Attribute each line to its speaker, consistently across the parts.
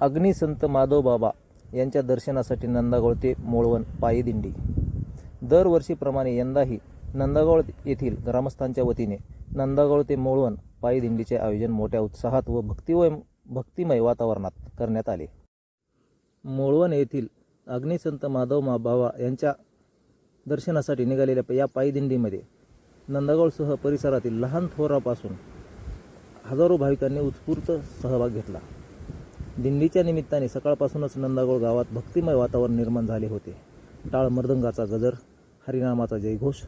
Speaker 1: अग्निसंत माधवबाबा यांच्या दर्शनासाठी नंदागौळ ते मोळवन पायी दिंडी. दरवर्षीप्रमाणे यंदाही नंदागौळ येथील ग्रामस्थांच्या वतीने नंदागौळ ते मोळवन पायी दिंडीचे आयोजन मोठ्या उत्साहात व भक्तिमय वातावरणात करण्यात आले. मोळवन येथील अग्निसंत माधवबाबा यांच्या दर्शनासाठी निघालेल्या या पायी दिंडीमध्ये नंदागौळसह परिसरातील लहान थोरापासून हजारो भाविकांनी उत्स्फूर्त सहभाग घेतला. दिंडीच्या निमित्ताने सकाळपासूनच नंदागौळ गावात भक्तिमय वातावरण निर्माण झाले होते. टाळ मृदंगाचा गजर, हरिनामाचा जयघोष,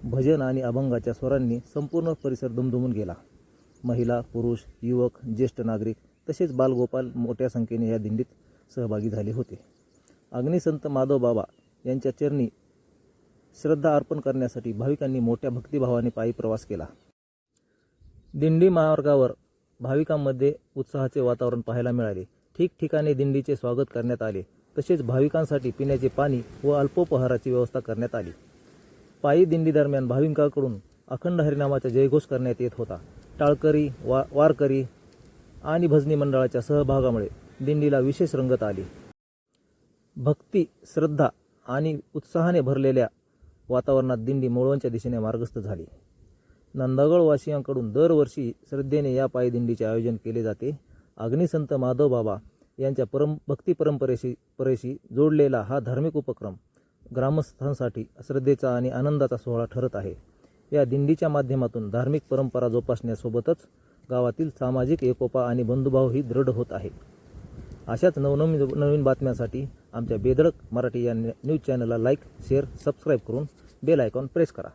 Speaker 1: भजन आणि अभंगाच्या स्वरांनी संपूर्ण परिसर दुमदुमून गेला. महिला, पुरुष, युवक, ज्येष्ठ नागरिक तसेच बालगोपाल मोठ्या संख्येने या दिंडीत सहभागी झाले होते. अग्निसंत माधवबाबा यांच्या चरणी श्रद्धा अर्पण करण्यासाठी भाविकांनी मोठ्या भक्तिभावाने पायी प्रवास केला. दिंडी मार्गावर भाविकांमध्ये उत्साहाचे वातावरण पाहायला मिळाले. ठिकठिकाणी दिंडीचे स्वागत करण्यात आले. तसेच भाविकांसाठी पिण्याचे पाणी व अल्पोपहाराची व्यवस्था करण्यात आली. पायी दिंडी दरम्यान भाविकांकडून अखंड हरिनामाचा जयघोष करण्यात येत होता. टाळकरी, वारकरी आणि भजनी मंडळाच्या सहभागामुळे दिंडीला विशेष रंगत आली. भक्ती, श्रद्धा आणि उत्साहाने भरलेल्या वातावरणात दिंडी मोळवनच्या दिशेने मार्गस्थ झाली. नंदागौळ वासियांकडून दरवर्षी श्रद्धेने या पायी दिंडीचे आयोजन केले जाते. अग्निसंत माधवबाबा यांच्या भक्ती परंपरेशी जोडलेला हा धार्मिक उपक्रम ग्रामस्थांसाठी श्रद्धेचा आणि आनंदाचा सोहळा ठरत आहे. या दिंडीच्या माध्यमातून धार्मिक परंपरा जोपासण्यासोबतच गावातील सामाजिक एकोपा आणि बंधुभावही दृढ होत आहे. अशाच नवनवीन बातम्यांसाठी आमच्या बेधडक मराठी या न्यूज चॅनलला लाईक, शेअर, सबस्क्राईब करून बेल आयकॉन प्रेस करा.